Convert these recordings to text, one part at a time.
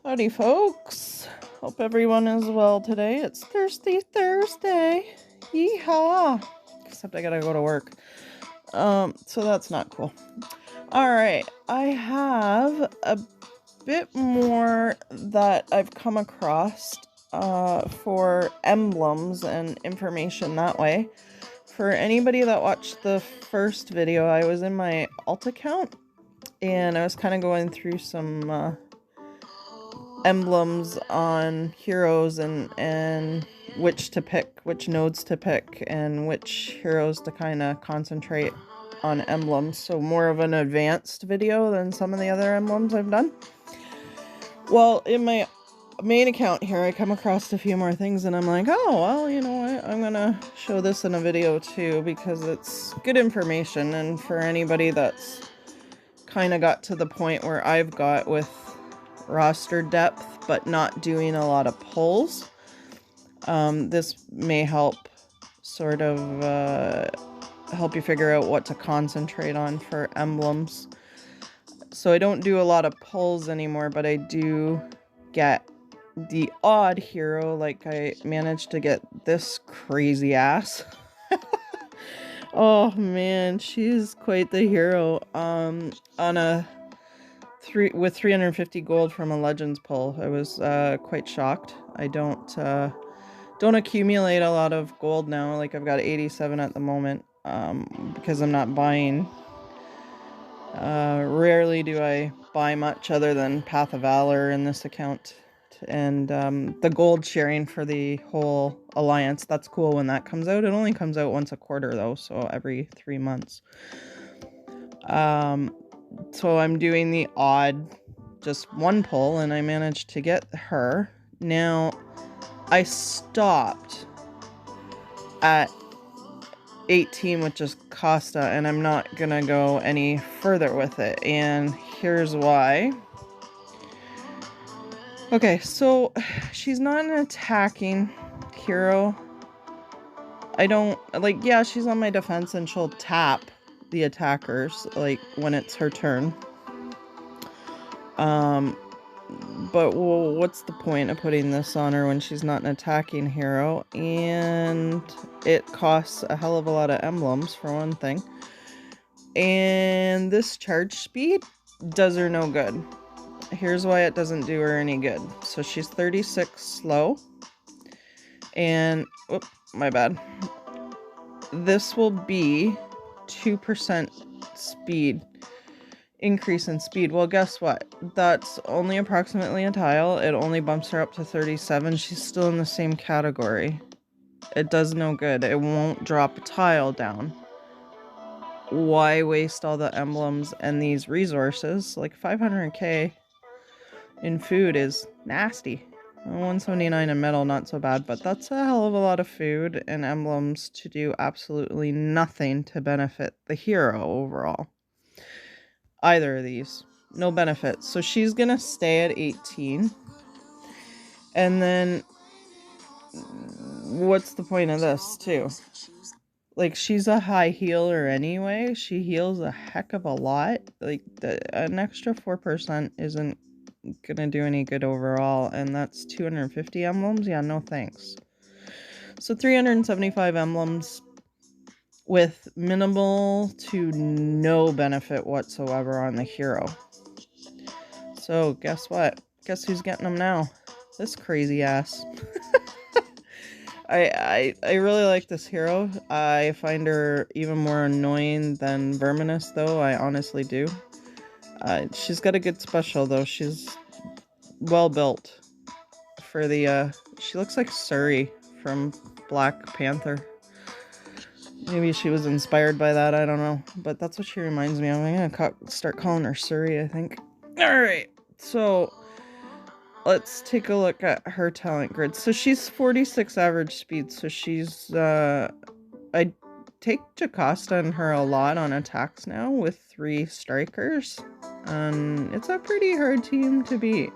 Howdy folks, hope everyone is well today. It's Thirsty Thursday, yeehaw, except I gotta go to work, so that's not cool. Alright, I have a bit more that I've come across for emblems and information that way. For anybody that watched the first video, I was in my alt account and I was kind of going through some emblems on heroes and which to pick, which nodes to pick, and which heroes to kind of concentrate on emblems. So more of an advanced video than some of the other emblems I've done. Well, in my main account here, I come across a few more things and I'm like, oh, well, you know what? I'm gonna show this in a video too because it's good information, and for anybody that's kind of got to the point where I've got with roster depth but not doing a lot of pulls, this may help sort of help you figure out what to concentrate on for emblems. So I don't do a lot of pulls anymore, but I do get the odd hero. Like I managed to get this crazy ass. Oh man, she's quite the hero. On a with 350 gold from a Legends pull. I was quite shocked. I don't accumulate a lot of gold now. Like I've got 87 at the moment, because I'm not buying. Rarely do I buy much other than Path of Valor in this account. And the gold sharing for the whole alliance, that's cool when that comes out. It only comes out once a quarter though, so every 3 months. So I'm doing the odd, just one pull, and I managed to get her. Now, I stopped at 18 with just Costa, and I'm not gonna go any further with it, and here's why. Okay, so she's not an attacking hero. I don't, like, yeah, she's on my defense and she'll tap the attackers, like, when it's her turn. But well, what's the point of putting this on her when she's not an attacking hero? And it costs a hell of a lot of emblems, for one thing. And this charge speed does her no good. Here's why it doesn't do her any good. So she's 36 slow. And, whoop, my bad. This will be 2% speed. Increase in speed. Well, guess what? That's only approximately a tile. It only bumps her up to 37. She's still in the same category. It does no good. It won't drop a tile down. Why waste all the emblems and these resources? Like 500k in food is nasty. 179 in metal, not so bad, but that's a hell of a lot of food and emblems to do absolutely nothing to benefit the hero overall. Either of these. No benefit. So she's gonna stay at 18. And then what's the point of this too? Like, she's a high healer anyway. She heals a heck of a lot. Like, an extra 4% isn't gonna do any good overall. And that's 250 emblems? Yeah, no thanks. So 375 emblems with minimal to no benefit whatsoever on the hero. So guess what? Guess who's getting them now? This crazy ass. I really like this hero. I find her even more annoying than Verminous, though. I honestly do. She's got a good special, though. She's well built for the, she looks like Suri from Black Panther. Maybe she was inspired by that, I don't know. But that's what she reminds me of. I'm gonna start calling her Suri, I think. Alright, so let's take a look at her talent grid. So she's 46 average speed, so she's, I take Jocasta and her a lot on attacks now with 3 strikers. And it's a pretty hard team to beat.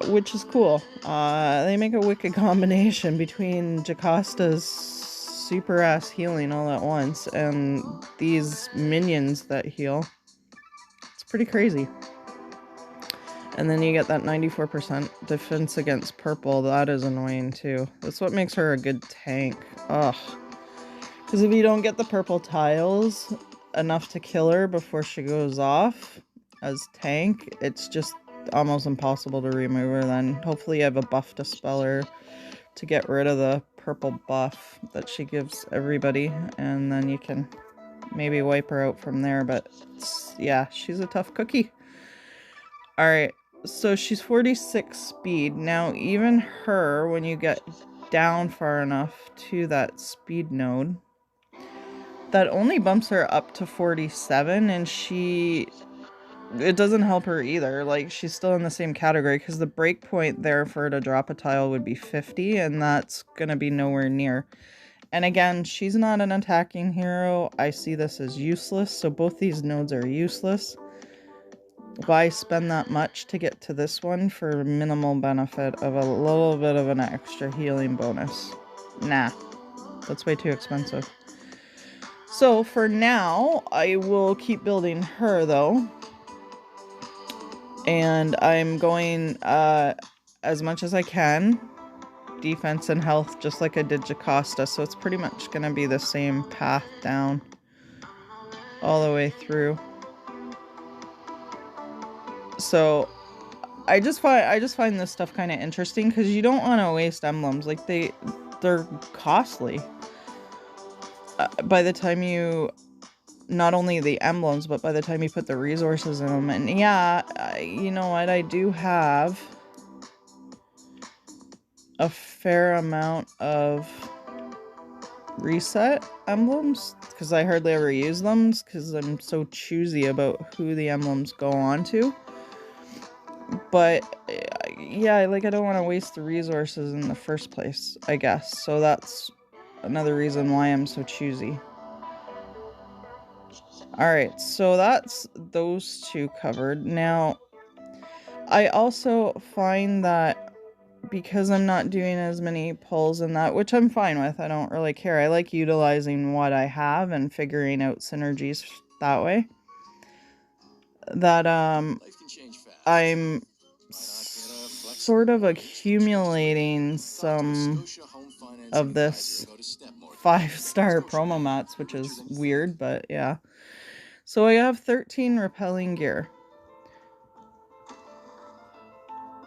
Which is cool. They make a wicked combination between Jocasta's super ass healing all at once and these minions that heal. It's pretty crazy. And then you get that 94% defense against purple. That is annoying too. That's what makes her a good tank. Ugh. Because if you don't get the purple tiles enough to kill her before she goes off as tank, it's just almost impossible to remove her then. Hopefully you have a buff dispeller to get rid of the purple buff that she gives everybody, and then you can maybe wipe her out from there. But yeah, she's a tough cookie. Alright, so she's 46 speed. Now even her, when you get down far enough to that speed node, that only bumps her up to 47, and it doesn't help her either. Like, she's still in the same category because the break point there for her to drop a tile would be 50, and that's gonna be nowhere near. And again, she's not an attacking hero. I see this as useless, so both these nodes are useless. Why spend that much to get to this one for minimal benefit of a little bit of an extra healing bonus? Nah, that's way too expensive. So for now, I will keep building her though. And I'm going as much as I can. Defense and health, just like I did Jocasta. So it's pretty much going to be the same path down all the way through. So I just find this stuff kind of interesting because you don't want to waste emblems. Like they're costly. By the time you, not only the emblems, but by the time you put the resources in them. And yeah, you know what? I do have a fair amount of reset emblems because I hardly ever use them because I'm so choosy about who the emblems go on to. But yeah, like I don't want to waste the resources in the first place, I guess. So that's another reason why I'm so choosy. Alright, so that's those two covered. Now, I also find that because I'm not doing as many pulls in that, which I'm fine with, I don't really care. I like utilizing what I have and figuring out synergies that way. That I'm sort of accumulating some of this 5-star promo mats, which is weird, but yeah. So I have 13 repelling gear.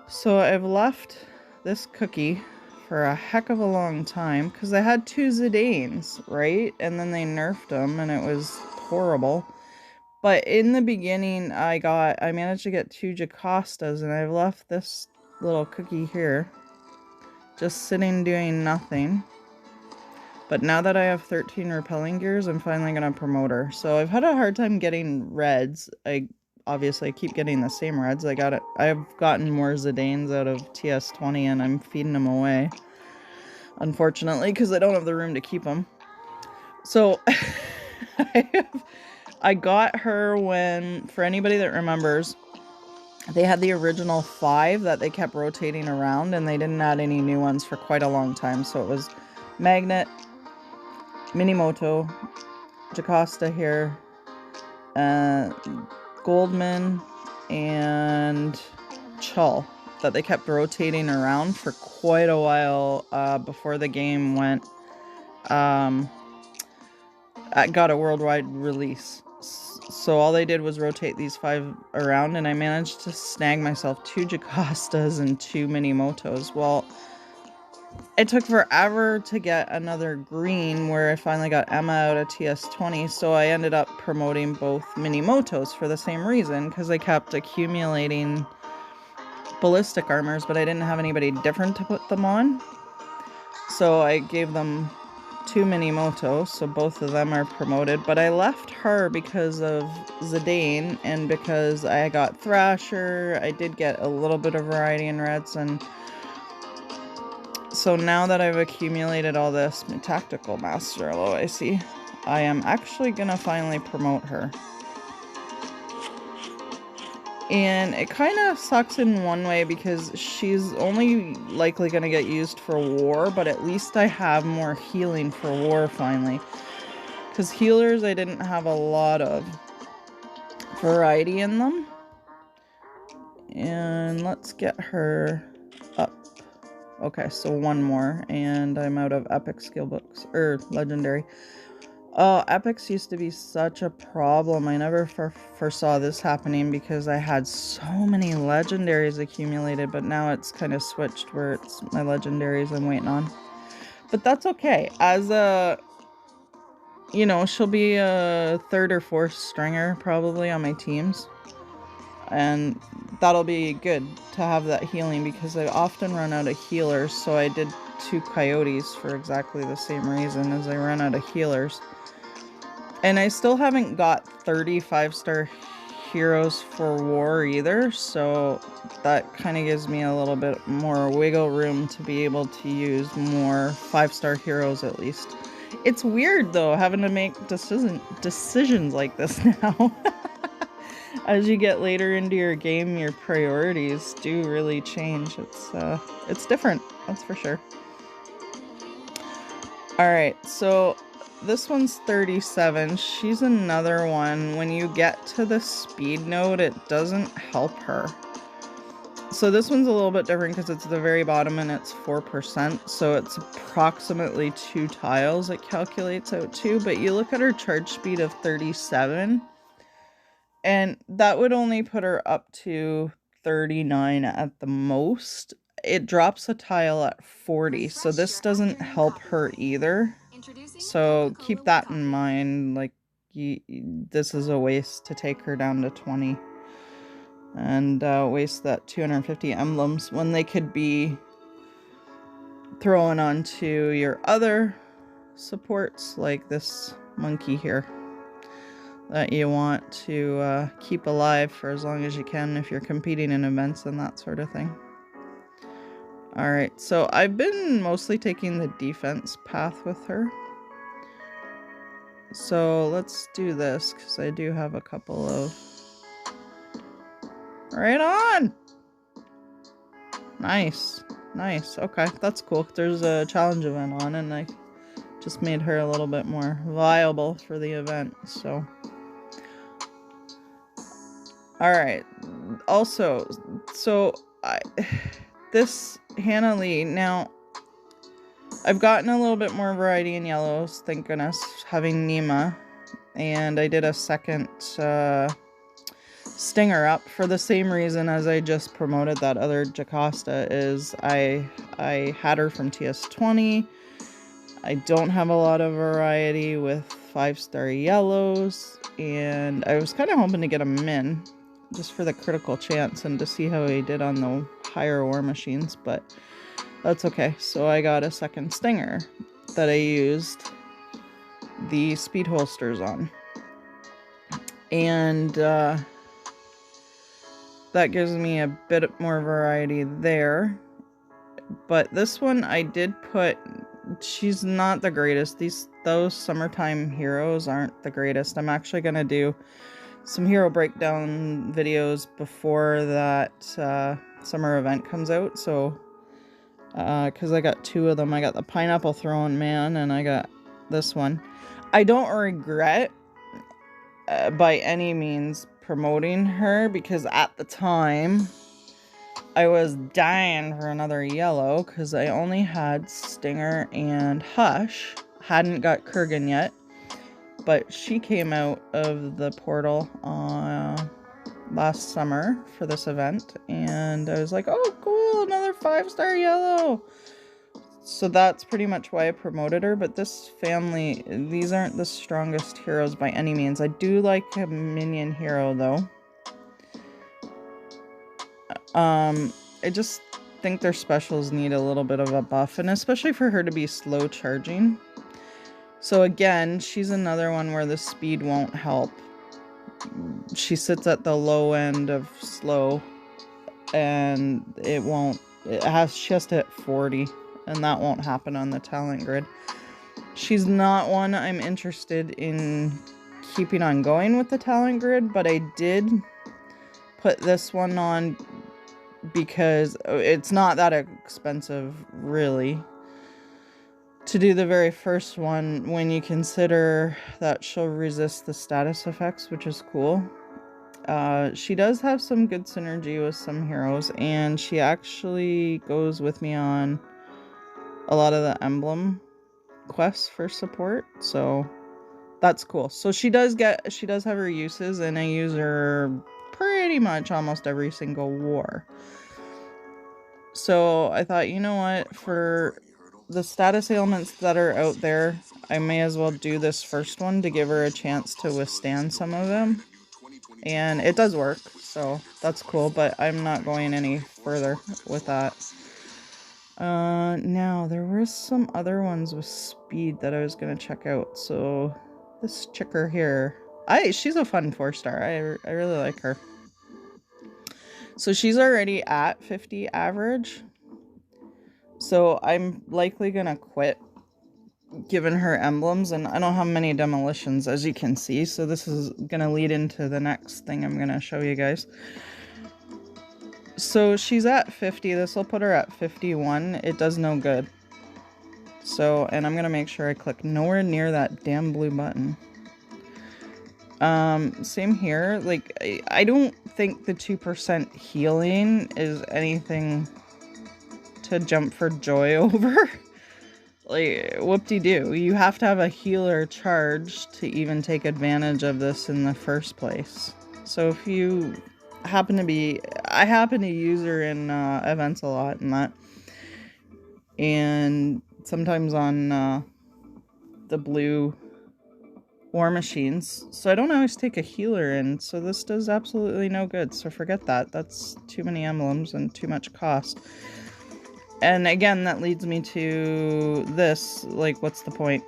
So I've left this cookie for a heck of a long time because I had 2 Zidanes, right? And then they nerfed them and it was horrible. But in the beginning, I managed to get 2 Jocastas, and I've left this little cookie here just sitting doing nothing. But now that I have 13 repelling gears, I'm finally going to promote her. So I've had a hard time getting reds. Obviously I keep getting the same reds. I've gotten more Zidanes out of TS20 and I'm feeding them away. Unfortunately, because I don't have the room to keep them. So I got her when, for anybody that remembers, they had the original 5 that they kept rotating around and they didn't add any new ones for quite a long time. So it was Magnet, Minimoto, Jocasta here, Goldman, and Chull that they kept rotating around for quite a while before the game got a worldwide release. So all they did was rotate these 5 around, and I managed to snag myself 2 Jocastas and 2 Minimotos. Well, it took forever to get another green where I finally got Emma out of TS20, so I ended up promoting both Minimotos for the same reason, because I kept accumulating ballistic armors, but I didn't have anybody different to put them on. So I gave them 2 Minimotos, so both of them are promoted, but I left her because of Zidane and because I got Thrasher. I did get a little bit of variety in reds, and so now that I've accumulated all this, my Tactical Master LOIC, I am actually gonna finally promote her. And it kind of sucks in one way because she's only likely going to get used for war, but at least I have more healing for war finally. Because healers, I didn't have a lot of variety in them. And let's get her up. Okay, so one more, and I'm out of epic skill books, or legendary. Oh, epics used to be such a problem. I never foresaw this happening because I had so many legendaries accumulated, but now it's kind of switched where it's my legendaries I'm waiting on. But that's okay. As a, you know, she'll be a 3rd or 4th stringer probably on my teams. And that'll be good to have that healing because I often run out of healers. So I did 2 coyotes for exactly the same reason, as I ran out of healers. And I still haven't got 30 5-star heroes for war either, so that kind of gives me a little bit more wiggle room to be able to use more 5-star heroes at least. It's weird though, having to make decisions like this now. As you get later into your game, your priorities do really change. It's different, that's for sure. Alright, so this one's 37. She's another one. When you get to the speed node, it doesn't help her. So this one's a little bit different because it's the very bottom and it's 4%. So it's approximately 2 tiles it calculates out to. But you look at her charge speed of 37. And that would only put her up to 39 at the most. It drops a tile at 40. So this doesn't help her either. So keep that in mind, like, this is a waste to take her down to 20. And waste that 250 emblems when they could be thrown onto your other supports, like this monkey here, that you want to keep alive for as long as you can if you're competing in events and that sort of thing. Alright, so I've been mostly taking the defense path with her. So let's do this, because I do have a couple of... Right on! Nice. Nice. Okay, that's cool. There's a challenge event on, and I just made her a little bit more viable for the event, so... Alright. Also, so... this Hannah Lee, now... I've gotten a little bit more variety in yellows, thank goodness, having Nima. And I did a second stinger up for the same reason as I just promoted that other Jocasta, is I had her from TS20. I don't have a lot of variety with 5-star yellows, and I was kind of hoping to get him in just for the critical chance and to see how he did on the higher war machines, but that's okay. So I got a second stinger that I used the speed holsters on, and that gives me a bit more variety there. But this one I did put, she's not the greatest. Those summertime heroes aren't the greatest. I'm actually gonna do some hero breakdown videos before that summer event comes out, so because I got 2 of them. I got the pineapple throwing man, and I got this one. I don't regret by any means promoting her, because at the time I was dying for another yellow because I only had Stinger and Hush. Hadn't got Kurgan yet, but she came out of the portal last summer for this event, and I was like, oh cool, another 5-star yellow. So that's pretty much why I promoted her. But this family, these aren't the strongest heroes by any means. I do like a minion hero though. I just think their specials need a little bit of a buff, and especially for her to be slow charging. So again, she's another one where the speed won't help. She sits at the low end of slow, and it won't, she has to hit 40, and that won't happen on the talent grid. She's not one I'm interested in keeping on going with the talent grid, but I did put this one on because it's not that expensive, really, to do the very first one, when you consider that she'll resist the status effects, which is cool. She does have some good synergy with some heroes, and she actually goes with me on a lot of the emblem quests for support, so that's cool. So she does have her uses, and I use her pretty much almost every single war. So I thought, you know what, for the status ailments that are out there, I may as well do this first one to give her a chance to withstand some of them. And it does work, so that's cool, but I'm not going any further with that. Now, there were some other ones with speed that I was going to check out. So, this chicker here, she's a fun 4-star. I really like her. So, she's already at 50 average. So, I'm likely going to quit given her emblems, and I don't have many demolitions, as you can see. So, this is going to lead into the next thing I'm going to show you guys. So she's at 50. This will put her at 51. It does no good. So, and I'm going to make sure I click nowhere near that damn blue button. Same here. Like, I don't think the 2% healing is anything to jump for joy over. Like, whoop-de-doo. You have to have a healer charge to even take advantage of this in the first place. So if you I happen to use her in events a lot and that, and sometimes on the blue war machines, so I don't always take a healer in, so this does absolutely no good. So forget that. That's too many emblems and too much cost. And again, that leads me to this, like, what's the point?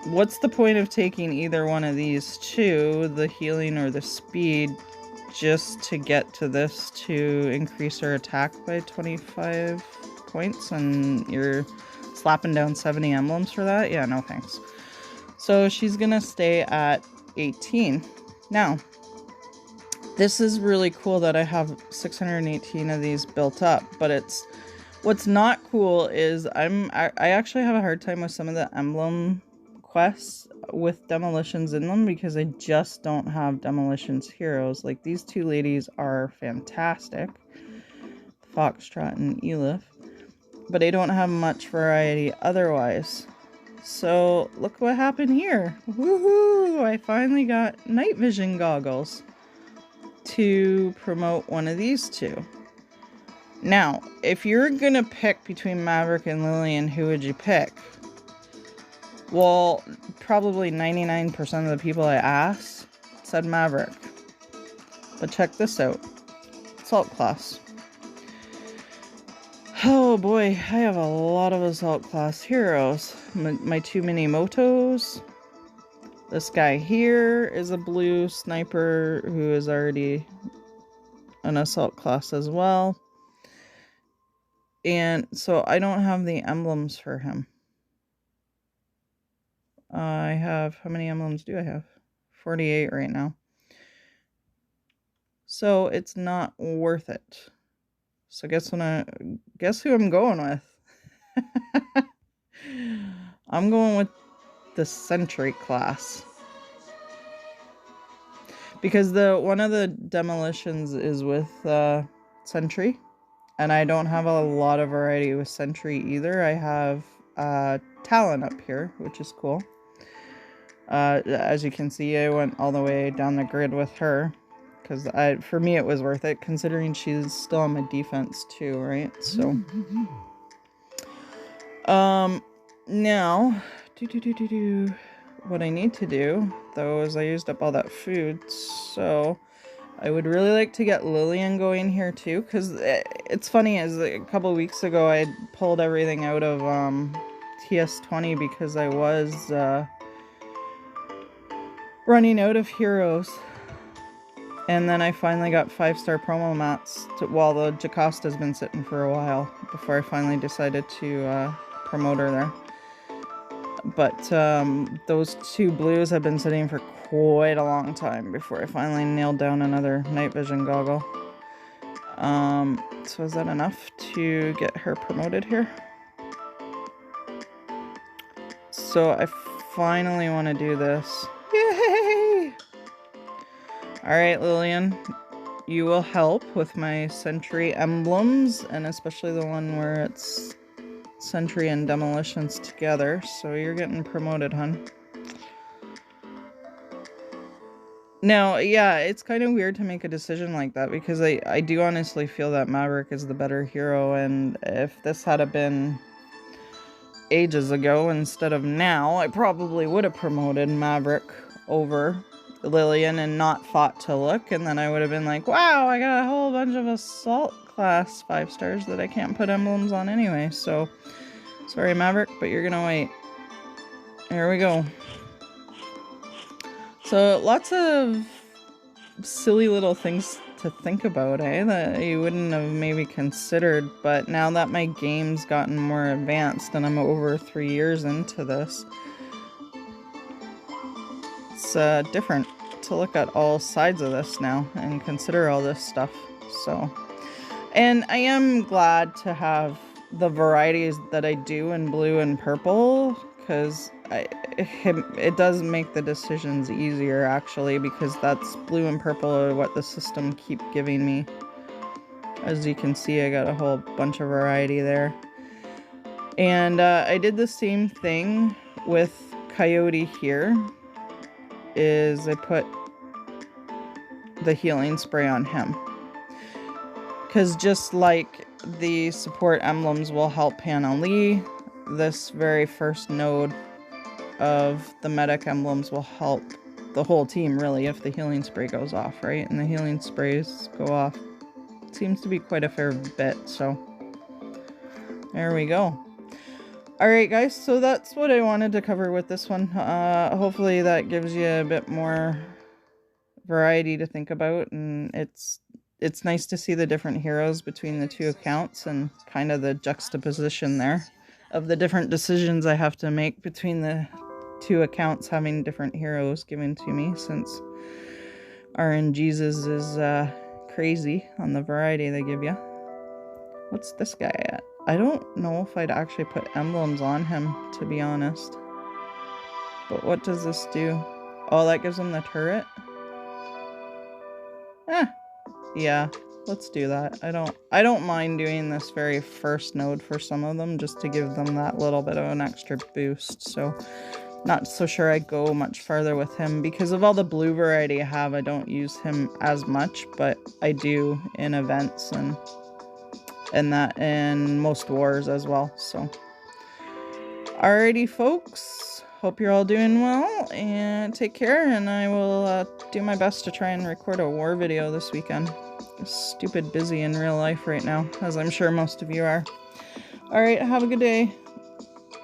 What's the point of taking either one of these two, the healing or the speed, just to get to this to increase her attack by 25 points, and you're slapping down 70 emblems for that? Yeah, no thanks. So she's gonna stay at 18. Now, this is really cool that I have 618 of these built up, but what's not cool is I actually have a hard time with some of the emblem quests with demolitions in them because I just don't have demolitions heroes. Like, these two ladies are fantastic, Foxtrot and Elif, but I don't have much variety otherwise. So look what happened here. Woohoo! I finally got night vision goggles to promote one of these two. Now, if you're gonna pick between Maverick and Lillian, who would you pick? Well, probably 99% of the people I asked said Maverick. But check this out. Assault class. Oh boy, I have a lot of assault class heroes. My two mini motos. This guy here is a blue sniper who is already an assault class as well. And so I don't have the emblems for him. I have, how many emblems do I have? 48 right now. So it's not worth it. So guess who I'm going with? I'm going with the Sentry class. Because one of the demolitions is with Sentry. And I don't have a lot of variety with Sentry either. I have Talon up here, which is cool. As you can see, I went all the way down the grid with her. Because for me, it was worth it, considering she's still on my defense too, right? So, now, what I need to do, though, is I used up all that food, so I would really like to get Lillian going here too, because it's funny, as a couple weeks ago, I pulled everything out of TS20 because I was running out of heroes. And then I finally got 5-star promo mats while the Jacosta's been sitting for a while before I finally decided to promote her there. But those two blues have been sitting for quite a long time before I finally nailed down another night vision goggle. So is that enough to get her promoted here? So I finally want to do this. Yay! Alright, Lillian. You will help with my Sentry Emblems, and especially the one where it's Sentry and Demolitions together. So you're getting promoted, hun. Now, yeah, it's kind of weird to make a decision like that because I do honestly feel that Maverick is the better hero, and if this had been ages ago instead of now, I probably would have promoted Maverick over Lillian and not thought to look, and then I would have been like, wow, I got a whole bunch of Assault class 5 stars that I can't put emblems on anyway. So sorry, Maverick, but you're gonna wait. Here we go. So lots of silly little things to think about, that you wouldn't have maybe considered, but now that my game's gotten more advanced and I'm over 3 years into this, it's different to look at all sides of this now and consider all this stuff. So, and I am glad to have the varieties that I do in blue and purple, because it does make the decisions easier actually, because that's blue and purple are what the system keep giving me. As you can see, I got a whole bunch of variety there. And I did the same thing with Coyote here, is I put the healing spray on him. Because just like the support emblems will help Hannah Lee, this very first node of the medic emblems will help the whole team really if the healing spray goes off, right? And the healing sprays go off. It seems to be quite a fair bit, so there we go. Alright guys, so that's what I wanted to cover with this one. Hopefully that gives you a bit more variety to think about, and it's nice to see the different heroes between the two accounts and kind of the juxtaposition there of the different decisions I have to make between the two accounts having different heroes given to me, since RNGesus is crazy on the variety they give you. What's this guy at? I don't know if I'd actually put emblems on him, to be honest. But what does this do? Oh, that gives him the turret? Yeah, let's do that. I don't mind doing this very first node for some of them, just to give them that little bit of an extra boost. So not so sure I go much farther with him because of all the blue variety I have. I don't use him as much, but I do in events and that in most wars as well. So alrighty folks, hope you're all doing well and take care, and I will do my best to try and record a war video this weekend. Stupid busy in real life right now, as I'm sure most of you are. Alright, have a good day.